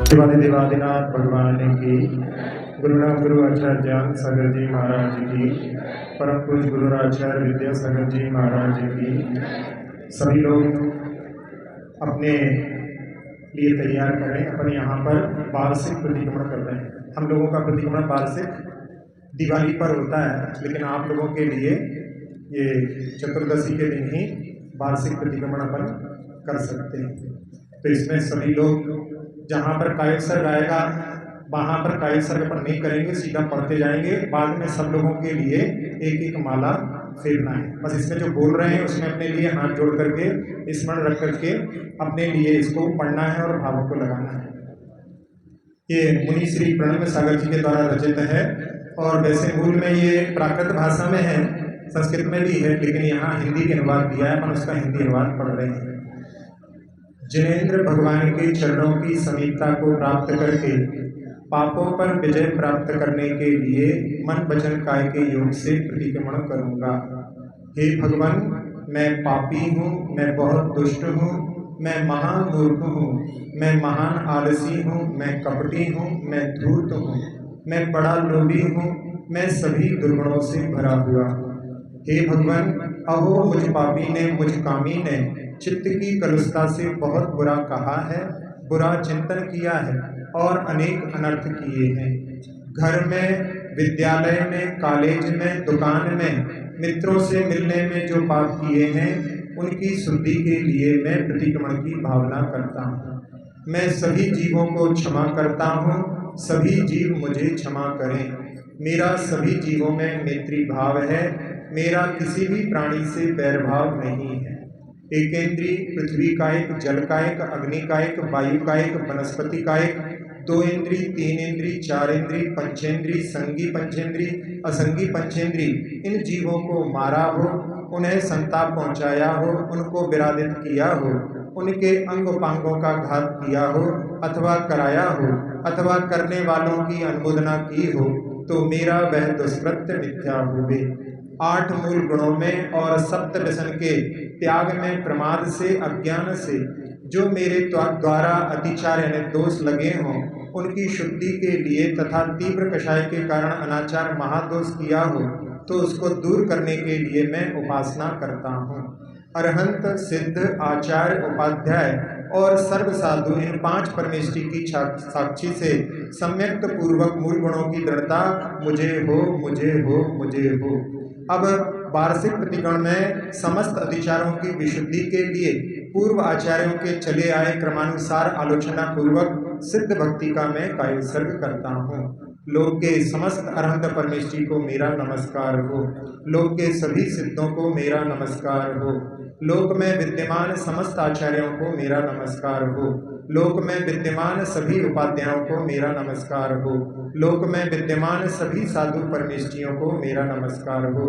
देवादिनाथ भगवान की, गुरुना गुरु आचार्य सागर जी महाराज की, परम पूज्य गुरु आचार्य विद्यासागर जी महाराज की। सभी लोग अपने लिए तैयार करें। अपन यहाँ पर वार्षिक प्रतिक्रमण कर रहे हैं। हम लोगों का प्रतिक्रमण वार्षिक दिवाली पर होता है, लेकिन आप लोगों के लिए ये चतुर्दशी के दिन ही वार्षिक प्रतिक्रमण अपन कर सकते हैं। तो इसमें सभी लोग जहाँ पर कायसर्ग आएगा वहाँ पर कायसर्ग पर नहीं करेंगे, सीधा पढ़ते जाएंगे। बाद में सब लोगों के लिए एक एक माला फेरना है। बस इसमें जो बोल रहे हैं उसमें अपने लिए हाथ जोड़ करके स्मरण रख करके अपने लिए इसको पढ़ना है और भावों को लगाना है। ये मुनि श्री प्रणव सागर जी के द्वारा रचित है और वैसे मूल में ये प्राकृत भाषा में है, संस्कृत में भी है, लेकिन यहाँ हिंदी के अनुवाद दिया है, अपन उसका हिंदी अनुवाद पढ़ रहे हैं। जिनेंद्र भगवान के चरणों की समीपता को प्राप्त करके पापों पर विजय प्राप्त करने के लिए मन वचन काय के योग से प्रतिक्रमण करूंगा। हे भगवान, मैं पापी हूँ, मैं बहुत दुष्ट हूँ, मैं महामूर्ख हूँ, मैं महान आलसी हूँ, मैं कपटी हूँ, मैं धूर्त हूँ, मैं बड़ा लोभी हूँ, मैं सभी दुर्गुणों से भरा हुआ हूँ। हे भगवान, अहो मुझ पापी ने, मुझ कामी ने चित्त की कलुषता से बहुत बुरा कहा है, बुरा चिंतन किया है और अनेक अनर्थ किए हैं। घर में, विद्यालय में, कॉलेज में, दुकान में, मित्रों से मिलने में जो पाप किए हैं उनकी शुद्धि के लिए मैं प्रतिक्रमण की भावना करता हूँ। मैं सभी जीवों को क्षमा करता हूँ, सभी जीव मुझे क्षमा करें। मेरा सभी जीवों में मैत्री भाव है, मेरा किसी भी प्राणी से बैर भाव नहीं है। एकेंद्री, पृथ्वी का एक, जल का एक, अग्नि का एक, वायु का एक, वनस्पति का एक, 2 इंद्री, 3 इंद्री, 4 इंद्री, पंचेंद्री, संगी पंचेंद्री, असंगी पंचेंद्री, इन जीवों को मारा हो, उन्हें संताप पहुंचाया हो, उनको विरादित किया हो, उनके अंग पांगों का घात किया हो अथवा कराया हो अथवा करने वालों की अनुमोदना की हो, तो मेरा वह दुष्कृत्य मिथ्या हुए। 8 मूल गुणों में और 7 व्यसन के त्याग में प्रमाद से, अज्ञान से जो मेरे द्वारा अतिचार यानी दोष लगे हों उनकी शुद्धि के लिए तथा तीव्र कषाय के कारण अनाचार महादोष किया हो तो उसको दूर करने के लिए मैं उपासना करता हूँ। अरहंत, सिद्ध, आचार्य, उपाध्याय और सर्व साधु इन 5 परमेष्टि की साक्षी से सम्यक्त पूर्वक मूल गुणों की दृढ़ता मुझे हो, मुझे हो, मुझे हो। अब वार्षिक प्रतिक्रमण में समस्त अतिचारों की विशुद्धि के लिए पूर्व आचार्यों के चले आए क्रमानुसार आलोचना पूर्वक सिद्ध भक्ति का मैं कायोत्सर्ग करता हूँ। लोक के समस्त अरहंत परमेष्टि को मेरा नमस्कार हो, लोक के सभी सिद्धों को मेरा नमस्कार हो, लोक में विद्यमान समस्त आचार्यों को मेरा नमस्कार हो, लोक में विद्यमान सभी उपाध्यायों को मेरा नमस्कार हो, लोक में विद्यमान सभी साधु परमेष्टियों को मेरा नमस्कार हो।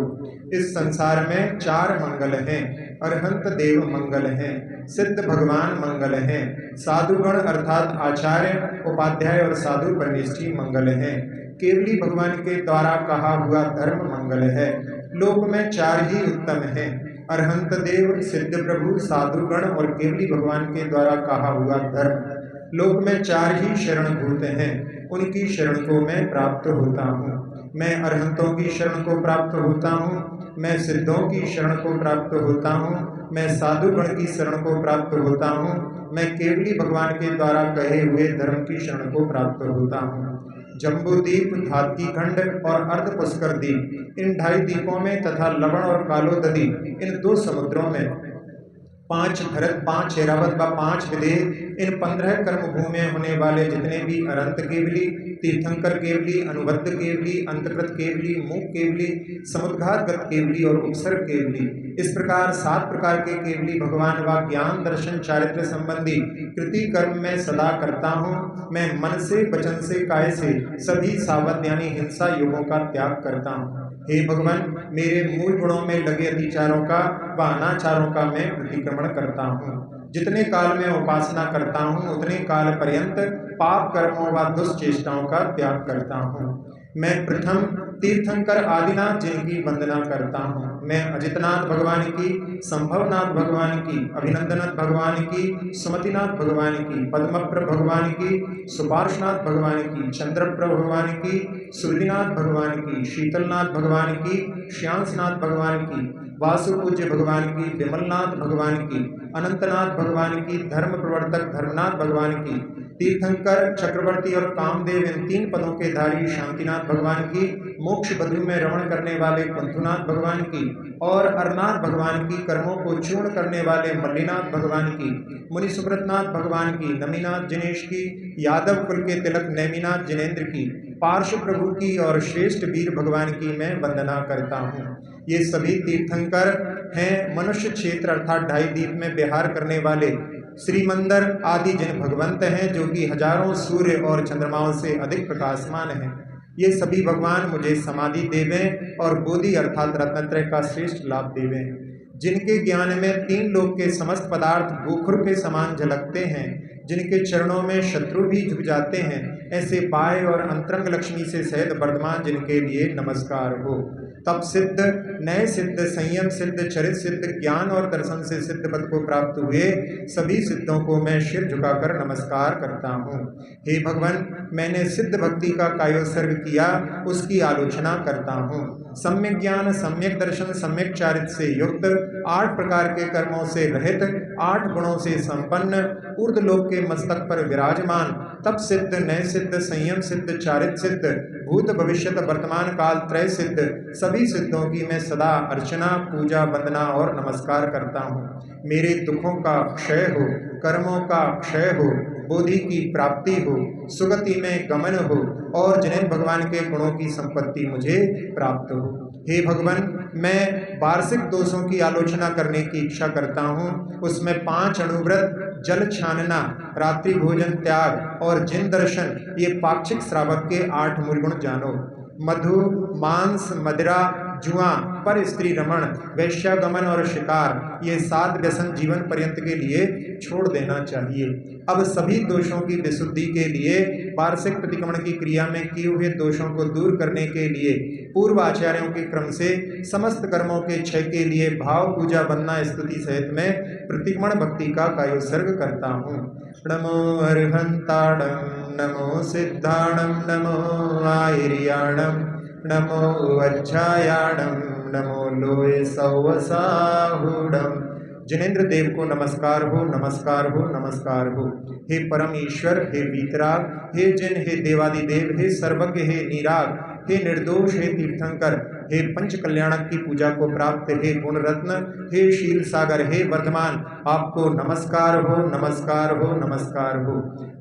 इस संसार में 4 मंगल हैं, अरहंत देव मंगल हैं, सिद्ध भगवान मंगल हैं, साधुगण अर्थात आचार्य, उपाध्याय और साधु परमेष्टि मंगल हैं, केवली भगवान के द्वारा कहा हुआ धर्म मंगल है। लोक में 4 ही उत्तम हैं, अरहंत देव, सिद्ध प्रभु, साधुगण और केवली भगवान के द्वारा कहा हुआ धर्म। लोक में 4 ही शरणभूत हैं, उनकी शरण को मैं प्राप्त होता हूँ। मैं अरहंतों की शरण को प्राप्त होता हूँ, मैं सिद्धों की शरण को प्राप्त होता हूँ, मैं साधुगण की शरण को प्राप्त होता हूँ, मैं केवली भगवान के द्वारा कहे हुए धर्म की शरण को प्राप्त होता हूँ। जम्बूदीप, धात्की खंड और अर्ध पुष्कर द्वीप, इन 2.5 द्वीपों में तथा लवण और कालोदधी इन 2 समुद्रों में 5 भरत, 5 ऐरावत व 5 विदेह, इन 15 कर्म भूमि में होने वाले जितने भी अरंत केवली, तीर्थंकर केवली, अनुबद्ध केवली, अंतकृत केवली, मूक केवली, समुद्घातगत केवली और उपसर्ग केवली, इस प्रकार 7 प्रकार के केवली भगवान व ज्ञान, दर्शन, चारित्र संबंधी कृति कर्म में सदा करता हूँ। मैं मन से, वचन से, काय से सभी सावध यानी हिंसा योगों का त्याग करता हूँ। हे भगवान, मेरे मूल गुणों में लगे अतिचारों का व अनाचारों का मैं प्रतिक्रमण करता हूँ। जितने काल में उपासना करता हूँ उतने काल पर्यंत पाप कर्मों व दुष्चेष्टाओं का त्याग करता हूँ। मैं प्रथम तीर्थंकर आदिनाथ जिनकी वंदना करता हूँ। मैं अजितनाथ भगवान की, संभवनाथ भगवान की, अभिनंदनाथ भगवान की, सुमतिनाथ भगवान की, पद्मप्र भगवान की, सुपार्शनाथ भगवान की, चंद्रप्र भगवान की, सूर्यनाथ भगवान की, शीतलनाथ भगवान की, श्यांसनाथ भगवान की, वासुपूज्य भगवान की, विमलनाथ भगवान की, अनंतनाथ भगवान की, धर्म प्रवर्तक धर्मनाथ भगवान की, तीर्थंकर चक्रवर्ती और कामदेव इन 3 पदों के धारी शांतिनाथ भगवान की, मोक्ष बधु में रमण करने वाले कुंथुनाथ भगवान की और अरनाथ भगवान की, कर्मों को चूर्ण करने वाले मल्लीनाथ भगवान की, मुनि सुब्रतनाथ भगवान की, नमीनाथ जिनेश की, यादव कुल के तिलक नेमिनाथ जिनेन्द्र की, पार्श्व प्रभु की और श्रेष्ठ वीर भगवान की मैं वंदना करता हूँ। ये सभी तीर्थंकर हैं मनुष्य क्षेत्र अर्थात 2.5 दीप में विहार करने वाले श्रीमंदर आदि जिन भगवंत हैं जो कि हजारों सूर्य और चंद्रमाओं से अधिक प्रकाशमान हैं। ये सभी भगवान मुझे समाधि देवें और बोधि अर्थात रत्नत्रय का श्रेष्ठ लाभ देवें। जिनके ज्ञान में 3 लोक के समस्त पदार्थ गोखुर के समान झलकते हैं, जिनके चरणों में शत्रु भी झुक जाते हैं, ऐसे बाह्य और अंतरंग लक्ष्मी से सहित वर्धमान जिनके लिए नमस्कार हो। तप सिद्ध, नय सिद्ध, संयम सिद्ध, चरित सिद्ध, ज्ञान और दर्शन से सिद्ध पद को प्राप्त हुए सभी सिद्धों को मैं सिर झुकाकर नमस्कार करता हूँ। हे भगवान, मैंने सिद्ध भक्ति का कायोत्सर्ग किया, उसकी आलोचना करता हूँ। सम्यक ज्ञान, सम्यक दर्शन, सम्यक चारित्र से युक्त, 8 प्रकार के कर्मों से रहित, 8 गुणों से संपन्न, ऊर्ध्वलोक के मस्तक पर विराजमान, तप सिद्ध, नय सिद्ध, संयम सिद्ध, चारित्र सिद्ध, भूत भविष्यत वर्तमान काल त्रय सिद्ध सभी सिद्धों की मैं सदा अर्चना, पूजा, वंदना और नमस्कार करता हूँ। मेरे दुखों का क्षय हो, कर्मों का क्षय हो, बोधि की प्राप्ति हो, सुगति में गमन हो और जिनेन्द्र भगवान के गुणों की संपत्ति मुझे प्राप्त हो। हे भगवान, मैं वार्षिक दोषों की आलोचना करने की इच्छा करता हूँ। उसमें 5 अणुव्रत, जल छानना, रात्रि भोजन त्याग और जिन दर्शन, ये पाक्षिक श्रावक के 8 मूल गुण जानो। मधु, मांस, मदिरा, जुआ, पर स्त्री रमण, वैश्यागमन और शिकार, ये 7 व्यसन जीवन पर्यंत के लिए छोड़ देना चाहिए। अब सभी दोषों की विशुद्धि के लिए वार्षिक प्रतिक्रमण की क्रिया में किए हुए दोषों को दूर करने के लिए पूर्व आचार्यों के क्रम से समस्त कर्मों के क्षय के लिए भाव, पूजा, वंदना, स्तुति सहित मैं प्रतिक्रमण भक्ति का कायोत्सर्ग करता हूँ। नमो अर्हंताणं, नमो सिद्धाणं, नमो आयर्याणं, नमो वज्रायाणं, नमो लोय सौवसाहुडं। जिनेन्द्र देव को नमस्कार हो, नमस्कार हो, नमस्कार हो। हे परम ईश्वर, हे वीतराग, हे जिन, हे देवादिदेव, हे सर्वज्ञ, हे निराग, हे निर्दोष, हे तीर्थंकर, हे पंच कल्याणक की पूजा को प्राप्त, हे गुण रत्न, हे शील सागर, हे वर्धमान, आपको नमस्कार हो, नमस्कार हो, नमस्कार हो।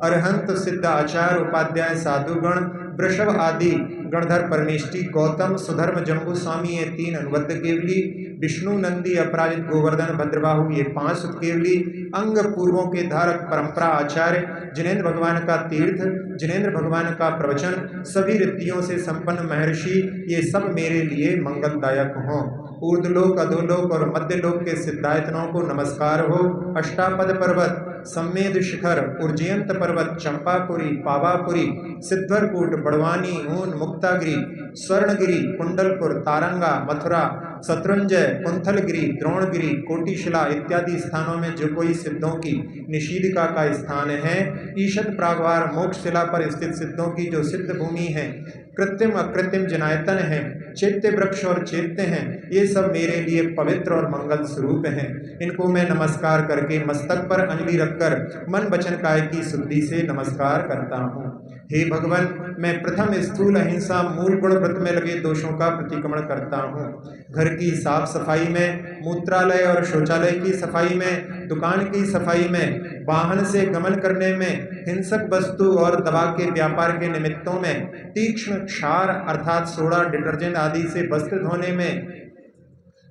अरहंत, सिद्ध, आचार्य, उपाध्याय, साधुगण, वृषभ आदि गणधर, परमेष्टि, गौतम, सुधर्म, जम्बू स्वामी, ये 3 अनुबद्ध केवली, विष्णु, नंदी, अपराजित, गोवर्धन, भद्रबाहु, ये 5 सुत केवली, अंग पूर्वों के धारक, परंपरा आचार्य, जिनेन्द्र भगवान का तीर्थ, जिनेन्द्र भगवान का प्रवचन, सभी रिद्धियों से संपन्न महर्षि, ये सब मेरे लिए मंगलदायक हों। ऊर्ध्वलोक, अधोलोक और मध्यलोक के सिद्धायतनों को नमस्कार हो। अष्टापद पर्वत, सम्मेद शिखर, उर्जयंत पर्वत, चंपापुरी, पावापुरी, सिद्धरकूट, बड़वानी, ऊन, मुक्तागिरी, स्वर्णगिरी, कुंडलपुर, तारंगा, मथुरा, शत्रुंजय, कुंथलगिरी, द्रोणगिरी, कोटिशिला इत्यादि स्थानों में जो कोई सिद्धों की निषीदिका का स्थान है, ईशत प्रागवार मोक्षशिला पर स्थित सिद्धों की जो सिद्ध भूमि है, कृत्रिम अकृत्रिम जनायतन है, चैत्य वृक्ष और चैत्य हैं, ये सब मेरे लिए पवित्र और मंगल स्वरूप हैं। इनको मैं नमस्कार करके मस्तक पर अंजलि रखकर मन वचन काय की शुद्धि से नमस्कार करता हूँ। हे भगवान, मैं प्रथम स्थूल अहिंसा मूल गुण व्रत में लगे दोषों का प्रतिक्रमण करता हूँ। घर की साफ सफाई में, मूत्रालय और शौचालय की सफाई में, दुकान की सफाई में, वाहन से गमन करने में, हिंसक वस्तु और दवा के व्यापार के निमित्तों में, तीक्ष्ण क्षार अर्थात सोडा, डिटर्जेंट आदि से वस्त्र धोने में,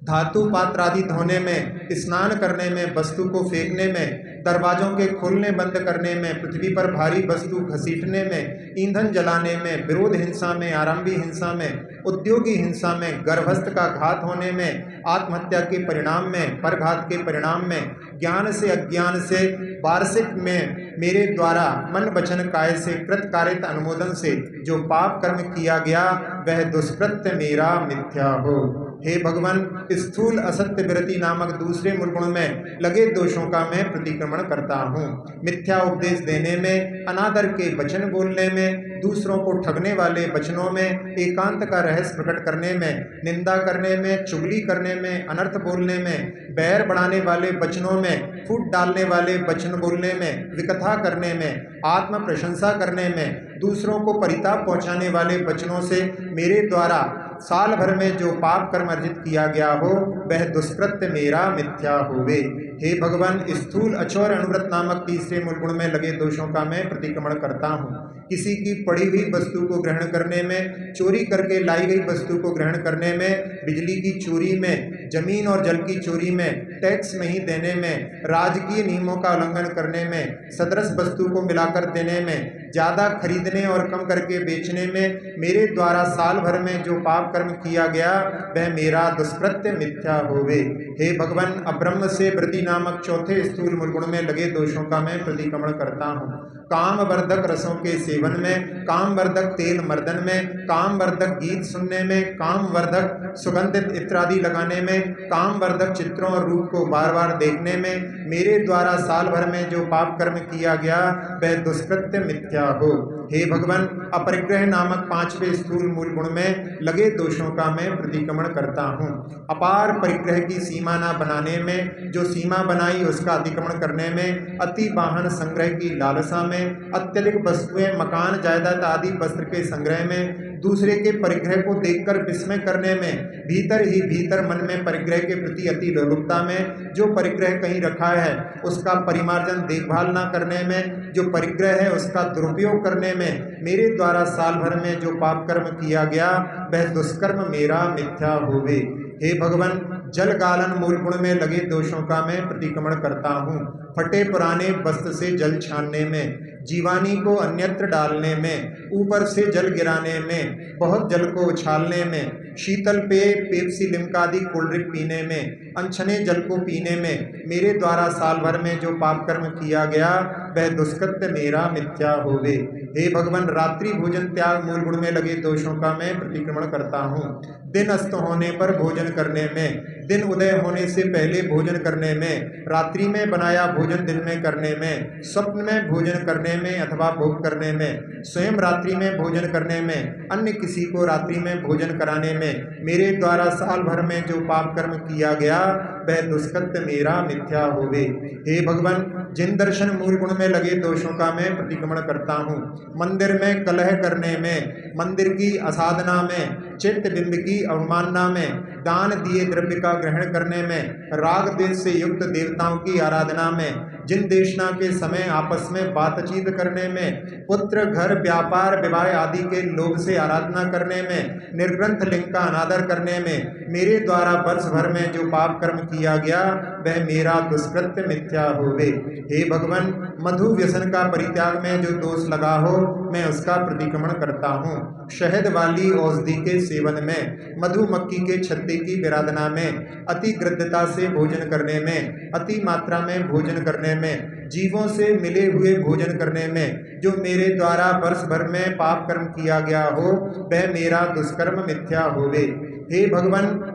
धातु पात्र आदि धोने में, स्नान करने में, वस्तु को फेंकने में, दरवाजों के खोलने बंद करने में, पृथ्वी पर भारी वस्तु घसीटने में, ईंधन जलाने में, विरोध हिंसा में, आरंभी हिंसा में, उद्योगी हिंसा में, गर्भस्थ का घात होने में, आत्महत्या के परिणाम में, परघात के परिणाम में, ज्ञान से अज्ञान से, वार्षिक में मेरे द्वारा मन वचन काय से कृत कारित अनुमोदन से जो पाप कर्म किया गया वह दुष्कृत्य मेरा मिथ्या हो। हे भगवान, स्थूल असत्य विरति नामक दूसरे मूल गुण में लगे दोषों का मैं प्रतिक्रमण करता हूँ। मिथ्या उपदेश देने में, अनादर के वचन बोलने में, दूसरों को ठगने वाले वचनों में, एकांत का रहस्य प्रकट करने में, निंदा करने में, चुगली करने में, अनर्थ बोलने में, बैर बढ़ाने वाले वचनों में, फूट डालने वाले वचन बोलने में, विकथा करने में, आत्म प्रशंसा करने में, दूसरों को परिताप पहुंचाने वाले वचनों से मेरे द्वारा साल भर में जो पाप कर्म अर्जित किया गया हो वह दुष्कृत्य मेरा मिथ्या होवे। हे भगवान, स्थूल अचौर अनुव्रत नामक तीसरे मूल गुण में लगे दोषों का मैं प्रतिक्रमण करता हूँ। किसी की पड़ी हुई वस्तु को ग्रहण करने में, चोरी करके लाई गई वस्तु को ग्रहण करने में, बिजली की चोरी में, जमीन और जल की चोरी में, टैक्स नहीं देने में, राजकीय नियमों का उल्लंघन करने में, सदृश वस्तु को मिलाकर देने में, ज़्यादा खरीदने और कम करके बेचने में, मेरे द्वारा साल भर में जो पाप कर्म किया गया वह मेरा दुष्कृत्य मिथ्या होवे। हे भगवान, अब्रह्म से वृद्धि नामक चौथे स्थूल मूल गुण में लगे दोषों का मैं प्रतिक्रमण करता हूँ। काम वर्धक रसों के सेवन में, काम वर्धक तेल मर्दन में, काम वर्धक गीत सुनने में, काम वर्धक सुगंधित इत्यादि लगाने में, काम वर्धक चित्रों और रूप को बार बार देखने में, मेरे द्वारा साल भर में जो पाप कर्म किया गया वह दुष्कृत्य मिथ्या हो। हे भगवान, अपरिग्रह नामक पांचवें स्थूल मूल गुण में लगे दोषों का मैं प्रतिक्रमण करता हूँ। अपार परिग्रह की सीमा न बनाने में, जो सीमा बनाई उसका अतिक्रमण करने में, अति वाहन संग्रह की लालसा में, अत्यधिक वस्तुएं, मकान, जायदाद आदि वस्त्र के संग्रह में, दूसरे के परिग्रह को देखकर विस्मय करने में, भीतर ही भीतर मन में परिग्रह के प्रति अति लोलुपता में, जो परिग्रह कहीं रखा है उसका परिमार्जन देखभाल न करने में, जो परिग्रह है उसका दुरुपयोग करने में, मेरे द्वारा साल भर में जो पाप कर्म किया गया वह दुष्कर्म मेरा मिथ्या होवे। हे भगवान, जल गालन मूल गुण में लगे दोषों का मैं प्रतिक्रमण करता हूँ। फटे पुराने वस्त्र से जल छानने में, जीवानी को अन्यत्र डालने में, ऊपर से जल गिराने में, बहुत जल को उछालने में, शीतल पेय, पेप्सी, लिम्का आदि कोल्ड ड्रिंक पीने में, अनछने जल को पीने में, मेरे द्वारा साल भर में जो पाप कर्म किया गया वह दुष्कृत्य मेरा मिथ्या होवे। हे भगवान, रात्रि भोजन त्याग मूल गुण में लगे दोषों का मैं प्रतिक्रमण करता हूँ। दिन अस्त होने पर भोजन करने में, दिन उदय होने से पहले भोजन करने में, रात्रि में बनाया भोजन दिन में करने में, स्वप्न में भोजन करने में अथवा भोग करने में, स्वयं रात्रि में भोजन करने में, अन्य किसी को रात्रि में भोजन कराने में, मेरे द्वारा साल भर में जो पाप कर्म किया गया वह दुष्कृत्य मेरा मिथ्या होवे। हे भगवान, जिन दर्शन मूल गुण में लगे दोषों का मैं प्रतिक्रमण करता हूँ। मंदिर में कलह करने में, मंदिर की असाधना में, चित्त बिंब की अवमानना में, दान दिए द्रव्य का ग्रहण करने में, राग द्वेष से युक्त देवताओं की आराधना में, जिन देशना के समय आपस में बातचीत करने में, पुत्र, घर, व्यापार, विवाह आदि के लोभ से आराधना करने में, निर्ग्रंथ लिंग का अनादर करने में, मेरे द्वारा वर्ष भर में जो पाप कर्म किया गया वह मेरा दुष्कृत्य मिथ्या होवे। हे भगवान, मधु व्यसन का परित्याग में जो दोष लगा हो मैं उसका प्रतिक्रमण करता हूँ। शहद वाली औषधि के सेवन में, मधुमक्खी के छत्ते की विराधना में, अति गृद्धता से भोजन करने में, अति मात्रा में भोजन करने में, जीवों से मिले हुए भोजन करने में, जो मेरे द्वारा वर्ष भर में पाप कर्म किया गया हो वह मेरा दुष्कर्म मिथ्या होवे। हे भगवान,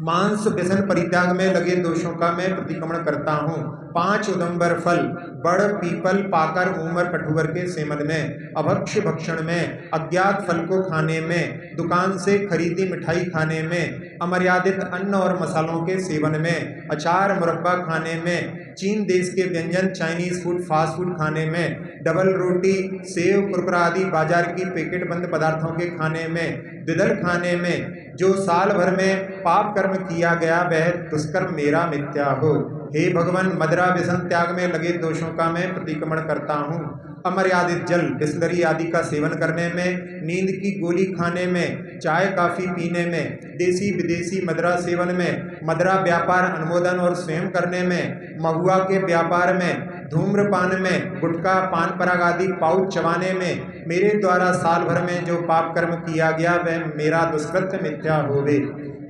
मांस व्यसन परित्याग में लगे दोषों का मैं प्रतिक्रमण करता हूँ। 5 उदंबर फल, बड़, पीपल, पाकर, उमर, कठुवर के सेवन में, अभक्ष्य भक्षण में, अज्ञात फल को खाने में, दुकान से खरीदी मिठाई खाने में, अमर्यादित अन्न और मसालों के सेवन में, अचार मुरब्बा खाने में, चीन देश के व्यंजन, चाइनीज फूड, फास्ट फूड खाने में, डबल रोटी, सेव, कुरकुरा आदि बाजार की पैकेट बंद पदार्थों के खाने में, द्विदल खाने में, जो साल भर में पाप कर्म किया गया वह दुष्कर्म मेरा मिथ्या हो। हे भगवान, मदिरा व्यसन त्याग में लगे दोषों का मैं प्रतिक्रमण करता हूँ। अमर्यादित जल, बिस्लरी आदि का सेवन करने में, नींद की गोली खाने में, चाय काफ़ी पीने में, देसी विदेशी मदिरा सेवन में, मदिरा व्यापार अनुमोदन और स्वयं करने में, महुआ के व्यापार में, धूम्रपान में, गुटखा, पान पराग आदि पाउच चबाने में, मेरे द्वारा साल भर में जो पाप कर्म किया गया वह मेरा दुष्कृत्य मिथ्या होवे।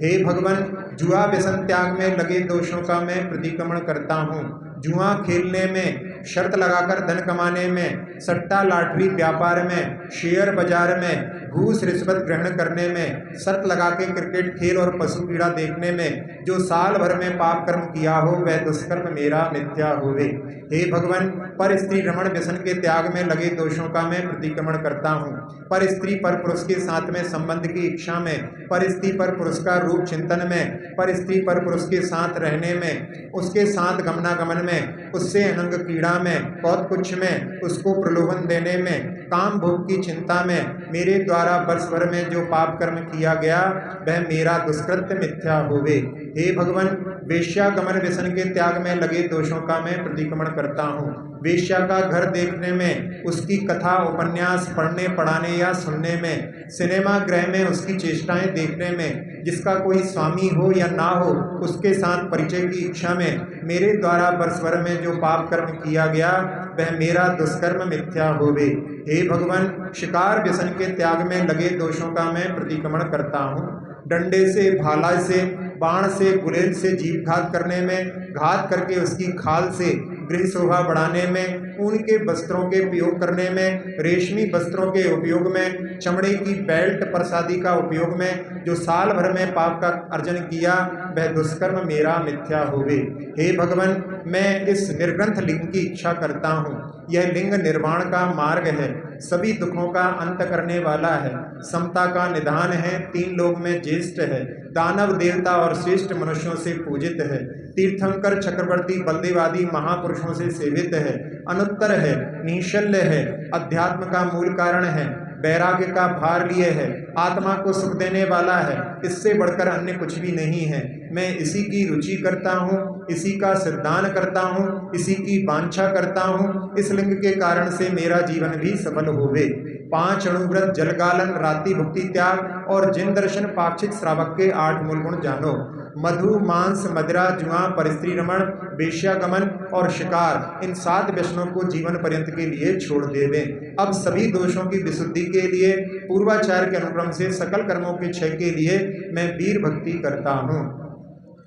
हे भगवान, जुआ व्यसन त्याग में लगे दोषों का मैं प्रतिक्रमण करता हूँ। जुआ खेलने में, शर्त लगाकर धन कमाने में, सट्टा लॉटरी व्यापार में, शेयर बाजार में, घूस रिश्वत ग्रहण करने में, शर्त लगा के क्रिकेट खेल और पशु पीड़ा देखने में जो साल भर में पाप कर्म किया हो वह दुष्कर्म मेरा मिथ्या होवे। हे भगवान, पर स्त्री रमण व्यसन के त्याग में लगे दोषों का मैं प्रतिक्रमण करता हूँ। पर स्त्री पर पुरुष के साथ में संबंध की इच्छा में, पर स्त्री पर पुरुष का रूप चिंतन में, पर स्त्री पर पुरुष के साथ रहने में, उसके साथ गमनागमन में, उससे अनंग क्रीड़ा में, कौतकुच्छ में, उसको प्रलोभन देने में, काम भोग की चिंता में मेरे द्वारा वर्ष भर में जो पाप कर्म किया गया वह मेरा दुष्कृत्य मिथ्या होवे। हे भगवान, वेश्यागमन व्यसन के त्याग में लगे दोषों का मैं प्रतिक्रमण करता हूँ। वेश्या का घर देखने में, उसकी कथा उपन्यास पढ़ने पढ़ाने या सुनने में, सिनेमा गृह में उसकी चेष्टाएं देखने में, जिसका कोई स्वामी हो या ना हो उसके साथ परिचय की इच्छा में मेरे द्वारा वर्ष भर में जो पाप कर्म किया गया वह मेरा दुष्कर्म मिथ्या होवे। हे भगवान, शिकार व्यसन के त्याग में लगे दोषों का मैं प्रतिक्रमण करता हूँ। डंडे से, भाला से, बाण से, गुलेल से जीव घात करने में, घात करके उसकी खाल से गृह शोभा बढ़ाने में, ऊन के वस्त्रों के उपयोग करने में, रेशमी वस्त्रों के उपयोग में, चमड़े की बेल्ट प्रसादी का उपयोग में जो साल भर में पाप का अर्जन किया वह दुष्कर्म मेरा मिथ्या होवे। हे भगवान, मैं इस निर्ग्रंथ लिंग की इच्छा करता हूँ। यह लिंग निर्वाण का मार्ग है, सभी दुखों का अंत करने वाला है, समता का निधान है, तीन लोक में ज्येष्ठ है, दानव देवता और श्रेष्ठ मनुष्यों से पूजित है, तीर्थंकर चक्रवर्ती बलदेवादी महापुरुषों से सेवित है, अनुत्तर है, निशल्य है, अध्यात्म का मूल कारण है, वैराग्य का भार लिए है, आत्मा को सुख देने वाला है, इससे बढ़कर अन्य कुछ भी नहीं है। मैं इसी की रुचि करता हूँ, इसी का सिद्धांत करता हूँ, इसी की वांछा करता हूँ। इस लिंग के कारण से मेरा जीवन भी सफल होवे। 5 अणुव्रत, जलगालन, रात्रि भुक्ति त्याग और जिन दर्शन पाक्षिक श्रावक के 8 मूल गुण जानो। मधु, मांस, मदिरा, जुआ, परस्त्री रमण, वेश्यागमन और शिकार, इन 7 व्यसनों को जीवन पर्यंत के लिए छोड़ देवें। अब सभी दोषों की विशुद्धि के लिए पूर्वाचार के अनुक्रम से सकल कर्मों के क्षय के लिए मैं वीर भक्ति करता हूँ।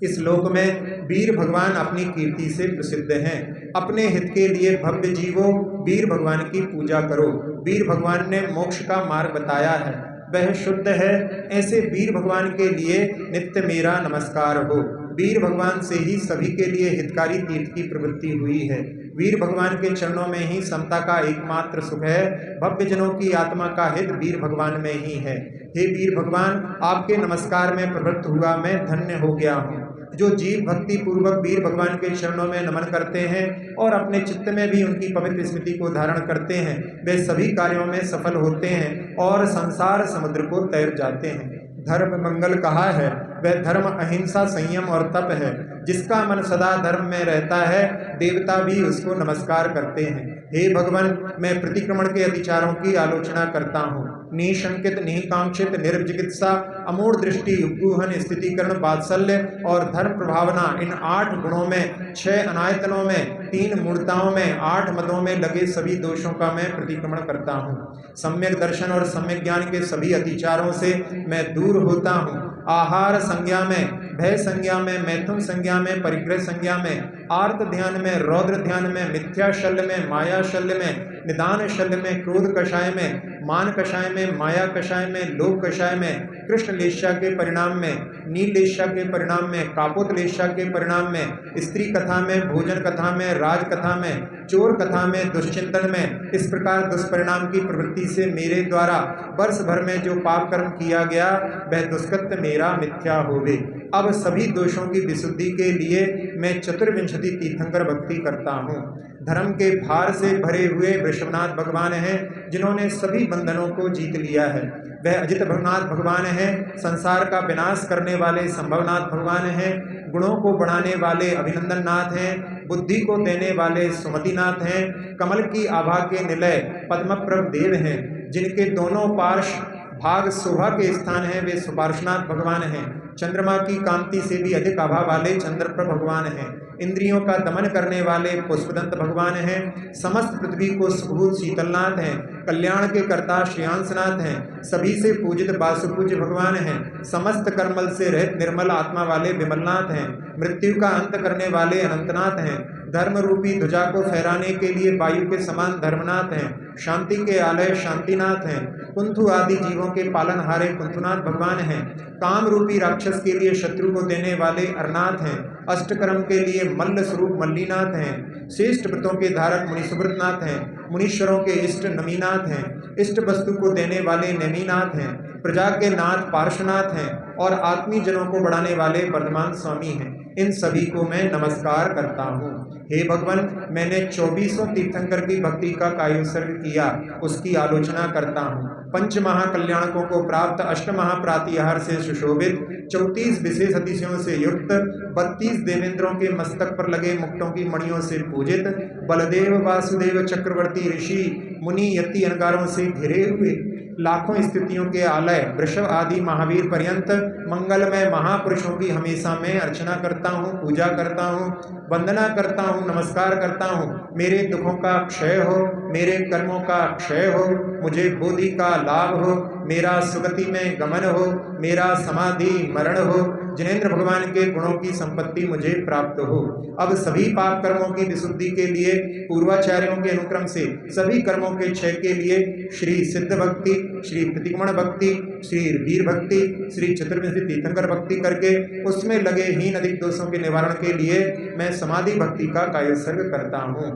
इस लोक में वीर भगवान अपनी कीर्ति से प्रसिद्ध हैं। अपने हित के लिए भव्य जीवो वीर भगवान की पूजा करो। वीर भगवान ने मोक्ष का मार्ग बताया है, वह शुद्ध है। ऐसे वीर भगवान के लिए नित्य मेरा नमस्कार हो। वीर भगवान से ही सभी के लिए हितकारी तीर्थ की प्रवृत्ति हुई है। वीर भगवान के चरणों में ही समता का एकमात्र सुख है। भव्य जनों की आत्मा का हित वीर भगवान में ही है। हे वीर भगवान, आपके नमस्कार में प्रवृत्त हुआ मैं धन्य हो गया हूँ। जो जीव भक्ति पूर्वक वीर भगवान के चरणों में नमन करते हैं और अपने चित्त में भी उनकी पवित्र स्मृति को धारण करते हैं, वे सभी कार्यों में सफल होते हैं और संसार समुद्र को तैर जाते हैं। धर्म मंगल कहा है, वह धर्म अहिंसा, संयम और तप है। जिसका मन सदा धर्म में रहता है, देवता भी उसको नमस्कार करते हैं। हे भगवान, मैं प्रतिक्रमण के अतिचारों की आलोचना करता हूँ। निशंकित, निकांक्षित, निर्विचिकित्सा, अमूढ़ दृष्टि, युगुहन, स्थितिकरण, वात्सल्य और धर्म प्रभावना, इन 8 गुणों में, 6 अनायतनों में, 3 मूर्ताओं में, 8 मदों में लगे सभी दोषों का मैं प्रतिक्रमण करता हूँ। सम्यक दर्शन और सम्यक ज्ञान के सभी अतिचारों से मैं दूर होता हूँ। आहार संज्ञा में, भय संज्ञा में, मैथुन संज्ञा में, परिग्रह संज्ञा में, आर्त ध्यान में, रौद्र ध्यान में, मिथ्या शल्य में, माया शल्य में, निदान शल्य में, क्रोध कषाय में, मान कषाय में, माया कषाय में, लोभ कषाय में, कृष्ण लेशा के परिणाम में, नील लेशा के परिणाम में, कापोत लेशा के परिणाम में, स्त्री कथा में, भोजन कथा में, राज कथा में, चोर कथा में, दुष्चिंतन में, इस प्रकार दुष्परिणाम की प्रवृत्ति से मेरे द्वारा वर्ष भर में जो पाप कर्म किया गया वह दुष्कृत्य मेरा मिथ्या होवे। अब सभी दोषों की विशुद्धि के लिए मैं चतुर्विंशति तीर्थंकर भक्ति करता हूँ। धर्म के भार से भरे हुए वृषभनाथ भगवान हैं, जिन्होंने सभी बंधनों को जीत लिया है। वह अजित भवनाथ भगवान हैं, संसार का विनाश करने वाले संभवनाथ भगवान हैं, गुणों को बढ़ाने वाले अभिनंदन नाथ हैं, बुद्धि को देने वाले सुमतिनाथ हैं, कमल की आभा के निलय पद्मप्रभ देव हैं, जिनके दोनों पार्श्व भाग शोभा के स्थान हैं, वे सुपार्श्वनाथ भगवान हैं। चंद्रमा की कांति से भी अधिक आभा वाले चंद्रप्रभ भगवान हैं। इंद्रियों का दमन करने वाले पुष्पदंत भगवान हैं। समस्त पृथ्वी को सुखभूत शीतलनाथ हैं। कल्याण के कर्ता श्रेयांसनाथ हैं। सभी से पूजित वासुपूज्य भगवान हैं। समस्त कर्मल से रहित निर्मल आत्मा वाले विमलनाथ हैं। मृत्यु का अंत करने वाले अनंतनाथ हैं। धर्म रूपी ध्वजा को फहराने के लिए वायु के समान धर्मनाथ हैं, शांति के आलय शांतिनाथ हैं, कुंथु आदि जीवों के पालनहारे कुंथुनाथ भगवान हैं, काम रूपी राक्षस के लिए शत्रु को देने वाले अरनाथ हैं, अष्टकर्म के लिए मल्ल स्वरूप मल्लीनाथ हैं, श्रेष्ठ व्रतों के धारक मुनि सुब्रतनाथ हैं, मुनीश्वरों के इष्ट नमीनाथ हैं, इष्ट वस्तु को देने वाले नेमीनाथ हैं, प्रजा के नाथ पार्श्वनाथ हैं और आत्मी जनों को बढ़ाने वाले वर्धमान स्वामी हैं। इन सभी को मैं नमस्कार करता हूँ। हे भगवान, मैंने 24 तीर्थंकर की भक्ति का कायोत्सर्ग किया, उसकी आलोचना करता हूँ। पंच महाकल्याणकों को प्राप्त, अष्ट महाप्रातिहार से सुशोभित, 34 विशेष अतिशयों से युक्त, 32 देवेंद्रों के मस्तक पर लगे मुक्तों की मणियों से पूजित, बलदेव वासुदेव चक्रवर्ती ऋषि मुनि यति अनगारों से घिरे हुए, लाखों स्थितियों के आलय वृषभ आदि महावीर पर्यंत मंगलमय महापुरुषों की हमेशा मैं अर्चना करता हूँ, पूजा करता हूँ, वंदना करता हूँ, नमस्कार करता हूँ। मेरे दुखों का क्षय हो, मेरे कर्मों का क्षय हो, मुझे बोधि का लाभ हो, मेरा सुगति में गमन हो, मेरा समाधि मरण हो, जिनेंद्र भगवान के गुणों की संपत्ति मुझे प्राप्त हो। अब सभी पाप कर्मों की विशुद्धि के लिए पूर्वाचार्यों के अनुक्रम से सभी कर्मों के क्षय के लिए श्री सिद्ध भक्ति, श्री प्रतिगमन भक्ति, श्री वीर भक्ति, श्री चतुर्विंशी तीर्थंकर भक्ति करके उसमें लगे हीन अधिक दोषों के निवारण के लिए मैं समाधि भक्ति का कायोत्सर्ग करता हूँ।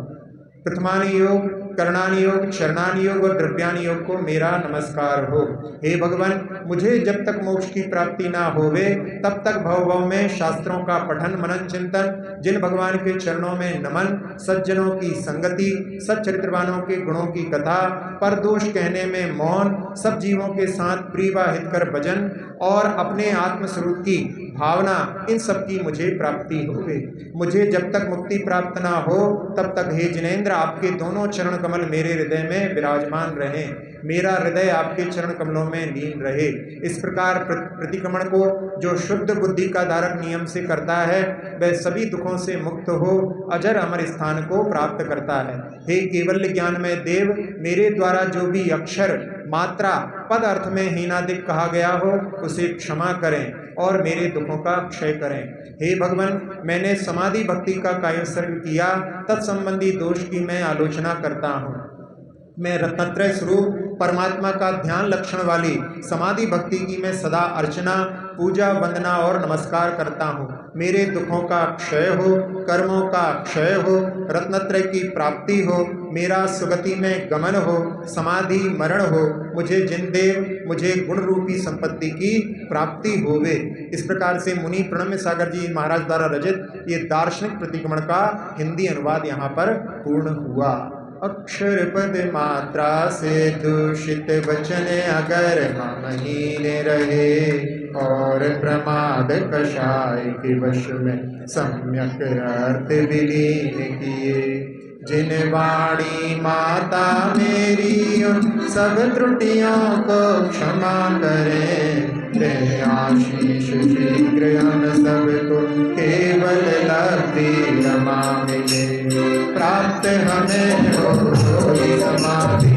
प्रथमानि योग, करणानि योग, चरणानि योग और द्रव्यानि योग को मेरा नमस्कार हो। हे भगवान, मुझे जब तक मोक्ष की प्राप्ति ना होवे तब तक भव भव में शास्त्रों का पठन मनन चिंतन, जिन भगवान के चरणों में नमन, सज्जनों की संगति, सच्चरित्रवानों के गुणों की कथा, पर दोष कहने में मौन, सब जीवों के साथ प्रिय व हितकर भजन और अपने आत्मस्वरूप की भावना, इन सब की मुझे प्राप्ति होवे। मुझे जब तक मुक्ति प्राप्त ना हो तब तक हे जिनेंद्र आपके दोनों चरण कमल मेरे हृदय में विराजमान रहें, मेरा हृदय आपके चरण कमलों में लीन रहे। इस प्रकार प्रतिक्रमण को जो शुद्ध बुद्धि का धारक नियम से करता है वह सभी दुखों से मुक्त हो अजर अमर स्थान को प्राप्त करता है। हे केवल ज्ञानमय देव, मेरे द्वारा जो भी अक्षर मात्रा पद अर्थ में हीनादिक कहा गया हो उसे क्षमा करें और मेरे दुखों का क्षय करें। हे भगवान, मैंने समाधि भक्ति का कायोत्सर्ग किया, तत्संबंधी दोष की मैं आलोचना करता हूँ। मैं रत्नत्रय स्वरूप परमात्मा का ध्यान लक्षण वाली समाधि भक्ति की मैं सदा अर्चना, पूजा, वंदना और नमस्कार करता हूँ। मेरे दुखों का क्षय हो, कर्मों का क्षय हो, रत्नत्रय की प्राप्ति हो, मेरा सुगति में गमन हो, समाधि मरण हो, मुझे जिनदेव, मुझे गुण रूपी संपत्ति की प्राप्ति होवे। इस प्रकार से मुनि प्रणम्य सागर जी महाराज द्वारा रचित ये दार्शनिक प्रतिक्रमण का हिंदी अनुवाद यहाँ पर पूर्ण हुआ। अक्षर पद मात्रा से दूषित वचन अगर हम हीन रहे और प्रमाद कषाय के वश में सम्यक अर्थ विलीन किए, जिन वाणी माता मेरी उन सब त्रुटियों को क्षमा करें, ते आशीष शीघ्र हम सबको केवल लब्धि रमा मिले, प्राप्त हमें हो समाधि